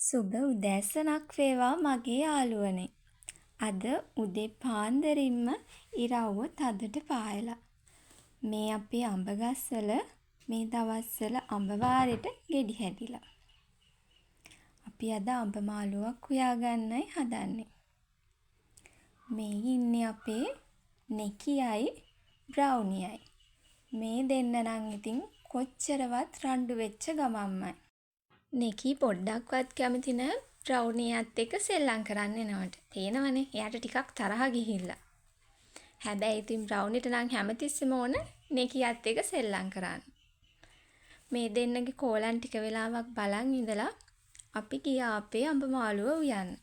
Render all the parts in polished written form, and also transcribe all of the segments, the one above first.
සුබ උදෑසනක් වේවා මගේ යාළුවනේ. අද උදේ පාන්දරින්ම ඉරව්ව තදට පායලා. මේ අපේ අඹ ගස්වල මේ දවස්වල අඹ වාරෙට ගෙඩි හැදිලා. අපි අද අඹ මාළුවක් උයාගන්නයි හදන්නේ. මේ ඉන්නේ අපේ නෙකියයි බ්‍රවුනියයි. මේ දෙන්න නම් ඉතින් කොච්චරවත් රණ්ඩු වෙච්ච ගමන්මයි. නෙකී පොඩ්ඩක්වත් කැමති නෑ බ්‍රවුනියත් එක්ක සෙල්ලම් කරන්න එනවට. පේනවනේ එයාට ටිකක් තරහ ගිහිල්ලා. හැබැයි ඉතින් බ්‍රවුනිට නම් හැමතිස්සෙම ඕන නෙකියත් එක්ක සෙල්ලම් කරන්න. මේ දෙන්නගේ කෝලම් ටික වෙලාවක් බලන් ඉඳලා අපි ගියා අපේ අඹ මාළුව උයන්න.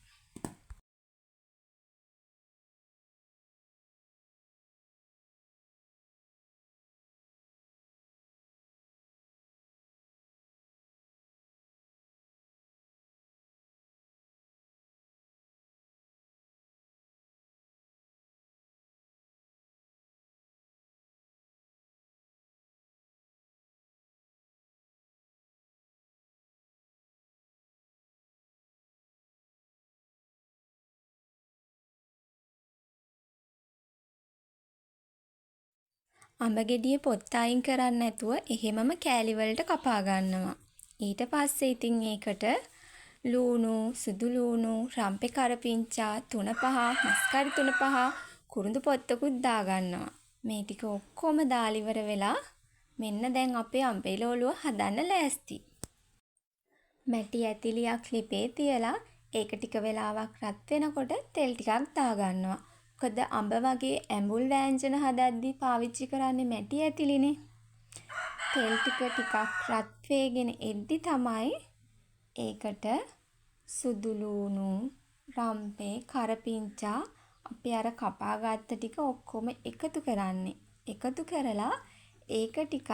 අඹ ගෙඩියේ පොත්ත අයින් කරන්නේ නැතුව එහෙමම කෑලි වලට කපා ගන්නවා. ඊට පස්සේ ඉතින් ඒකට ලූණු, සුදු ලූණු, රම්පේ කරපිංචා 3-5, මස්කරි 3-5, කුරුඳු පොත්තකුත් දා ගන්නවා. මේ ටික ඔක්කොම දාලා ඉවර වෙලා මෙන්න දැන් අපේ අඹ එළවලුව හදන්න ලෑස්ති. මැටි ඇතිලියක් ලිපේ තියලා ඒක ටික වෙලාවක් රත් වෙනකොට තෙල් ටිකක් දා ගන්නවා. මොකද අඹ වගේ ඇඹුල් වෑංජන හදද්දී පාවිච්චි කරන්නේ මැටි ඇතිලිනේ. තෙල් ටිකක් රත් වේගෙන එද්දි තමයි ඒකට සුදු ලූණු, රම්පේ, කරපිංචා අපි අර කපාගත්ත ටික ඔක්කොම එකතු කරන්නේ. එකතු කරලා ඒක ටිකක්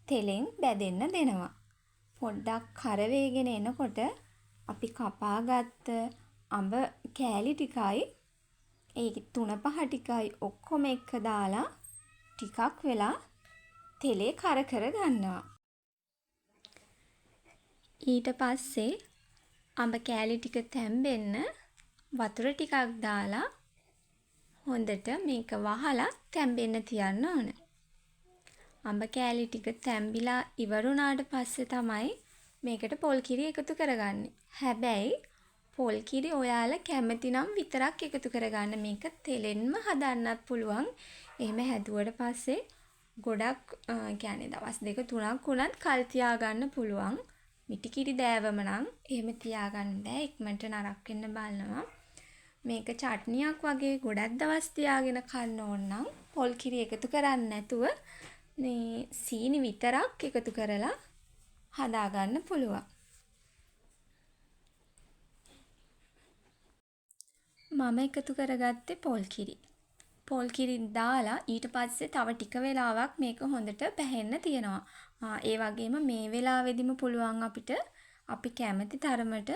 තෙලෙන් බැදෙන්න දෙනවා. පොඩ්ඩක් කර වේගෙන එනකොට අපි කපාගත්ත අඹ කෑලි ටිකයි ඒ 3-5 ටිකයි ඔක්කොම එක දාලා ටිකක් වෙලා තෙලේ කර කර ගන්නවා. ඊට පස්සේ අඹ කෑලි ටික තැම්බෙන්න වතුර ටිකක් දාලා හොඳට මේක වහලා තැම්බෙන්න තියන්න ඕන. අඹ කෑලි ටික තැම්බිලා ඉවරුණාට පස්සේ තමයි මේකට පොල් කිරි එකතු කරගන්නේ. හැබැයි පොල් කිරි ඔයාලා කැමති නම් විතරක් එකතු කරගන්න. මේක තෙලෙන්ම හදන්නත් පුළුවන්. එහෙම හැදුවට පස්සේ ගොඩක් කියන්නේ දවස් 2-3ක් වුණත් කල් තියාගන්න පුළුවන්. මිටි කිරි දෑවම නම් එහෙම තියාගන්න බෑ. ඉක්මනට නරක් වෙන්න බලනවා. මේක චට්නියක් වගේ ගොඩක් දවස් තියාගෙන කන්න ඕන නම් පොල් කිරි එකතු කරන්නේ නැතුව මේ සීනි විතරක් එකතු කරලා හදාගන්න පුළුවන්. මම එකතු කරගත්තේ පොල් කිරි. පොල් කිරි දාලා ඊට පස්සේ තව ටික වෙලාවක් මේක හොඳට පැහෙන්න තියනවා. ඒ වගේම මේ වෙලාවෙදිම පුළුවන් අපිට අපි කැමති තරමට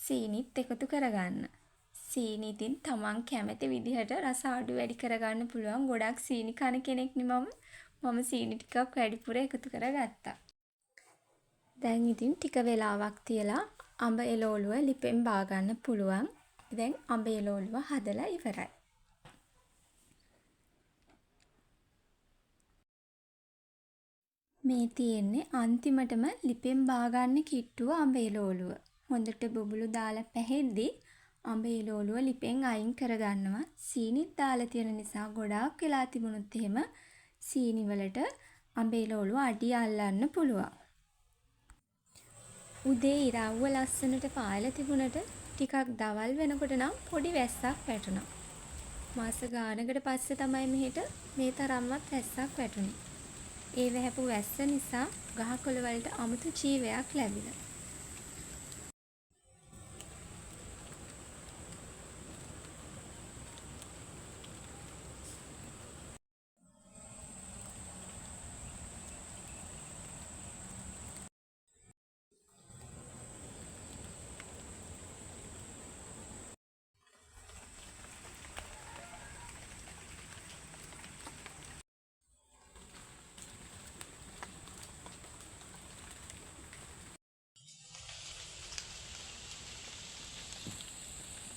සීනිත් එකතු කරගන්න. සීනි ඉතින් තමන් කැමති විදිහට රස අඩු වැඩි කරගන්න පුළුවන්. ගොඩක් සීනි කන කෙනෙක් නේ මම සීනි ටිකක් වැඩිපුර එකතු කරගත්තා. දැන් ඉතින් ටික වෙලාවක් තියලා අඹ එළවලුව ලිපෙන් බා ගන්න පුළුවන්. දැන් අඹ එළවලුව හදලා ඉවරයි. මේ තියෙන්නේ අන්තිමටම ලිපෙන් බාගන්න කිට්ටුව අඹ එළවලුව. හොඳට බුබුලු දාලා පැහෙද්දි අඹ එළවලුව ලිපෙන් අයින් කරගන්නවා. සීනිත් දාලා තියෙන නිසා ගොඩාක් වෙලා තිබුණොත් එහෙම සීනි වලට අඹ එළවලුව අඩිය අල්ලන්න පුළුවන්. උදේ ඉරව්ව ලස්සනට පායලා තිබුණට ටිකක් දවල් වෙනකොට නම් පොඩි වැස්සක් වැටුණා. මාස ගානකට පස්සේ තමයි මෙහෙට මේ තරම්වත් වැස්සක් වැටුනේ. ඒ වැහැපු වැස්ස නිසා ගහකොළ වලට අමුතු ජීවයක් ලැබිලා.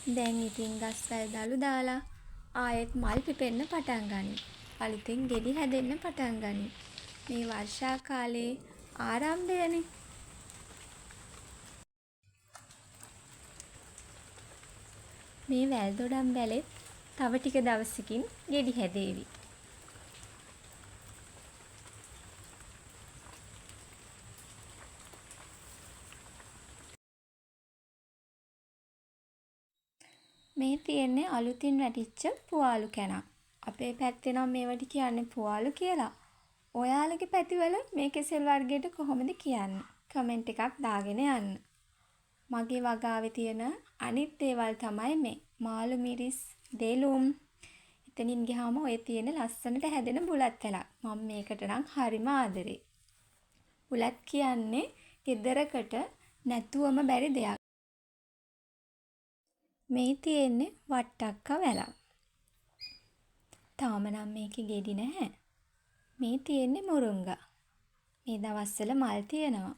දැන් ඉතින් ගස්වැල් දළු දාලා ආයෙත් මල් පිපෙන්න පටන් ගනී. අලුතෙන් ගෙඩි හැදෙන්න පටන් ගනී. මේ වර්ෂා කාලේ ආරම්භයනේ. මේ වැල් දොඩම් වැලෙත් තව ටික දවසකින් ගෙඩි හැදේවි. මේ තියෙන්නේ අලුතින් වැටිච්ච පුවාලු කැනක්. අපේ පැත්තේ නම් මේවට කියන්නේ පුවාලු කියලා. ඔයාලගේ පැතිවල මේ කෙසෙල් වර්ගයට කොහොමද කියන්නේ? කමෙන්ට් එකක් දාගෙන යන්න. මගේ වගාවේ තියෙන අනිත් දේවල් තමයි මේ. මාළු මිරිස්, දෙලුම්. එතනින් ගියාම ඔය තියෙන ලස්සනට හැදෙන බුලත් වැලක්. මම මේකට නම් හරිම ආදරේ. බුලත් කියන්නේ ගෙදරකට නැතුවම බැරි දෙයක්. මේ තියෙන්නේ වට්ටක්ක වැලක්. තාම නම් මේකේ ගෙඩි නැහැ. මේ තියෙන්නේ මුරුංගා. මේ දවස්වල මල් තියෙනවා.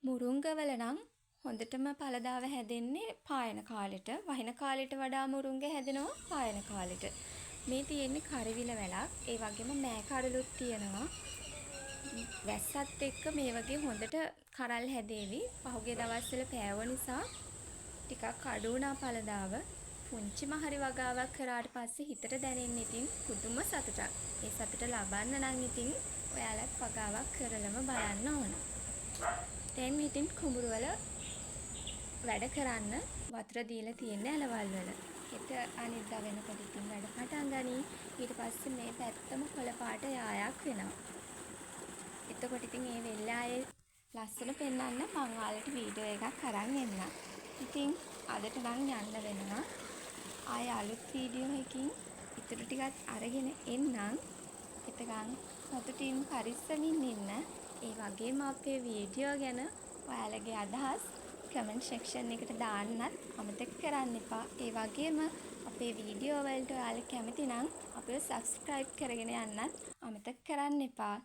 මුරුංගවල නම් හොඳටම ඵලදාව හැදෙන්නේ පායන කාලෙට. වහින කාලෙට වඩා මුරුංග හැදෙනවා පායන කාලෙට. මේ තියෙන්නේ කරවිල වැලක්. ඒ වගේම මෑ කරලුත් තියෙනවා. වැස්සත් එක්ක මේ වගේ හොඳට කරල් හැදේවි. පහුගිය දවස්වල පෑවුව නිසා ටිකක් අඩු වුණා ඵලදාව. පුංචිම හරි වගාවක් කරාට පස්සේ හිතට දැනෙන්නේ ඉතින් පුදුම සතුටක්. ඒ සතුට ලබන්න නම් ඉතින් ඔයාලත් වගාවක් කරලම බලන්න ඕන. දැන් ඉතින් කුඹුරු වල වැඩ කරන්න වතුර දීලා තියෙන්නේ ඇලවල් වල. හෙට අනිද්දා වෙනකොට ඉතින් වැඩ පටන් ගනී. ඊට පස්සේ මේ පැත්තම කොළ පාට යායක් වෙනවා. එතකොට ඉතින් මේ වෙල්ල ආයේ ලස්සන පෙන්නන්න මං ඔයාලට වීඩියෝ එකක් අරන් එන්නම්. ඉතින් අදට නම් යන්න වෙනවා. ආයේ අලුත් වීඩියෝ එකකින් ඉතුරු ටිකත් අරගෙන එන්නම්. එතකන් සතුටින් පරිස්සමින් ඉන්න. ඒ වගේම අපේ වීඩියෝ ගැන ඔයාලගේ අදහස් කමෙන්ට් සෙක්ෂන් එකට දාන්නත් අමතක කරන්න එපා. ඒ වගේම අපේ වීඩියෝ වලට ඔයාලා කැමති නම් අපිව සබ්ස්ක්‍රයිබ් කරගෙන යන්නත් අමතක කරන්න එපා.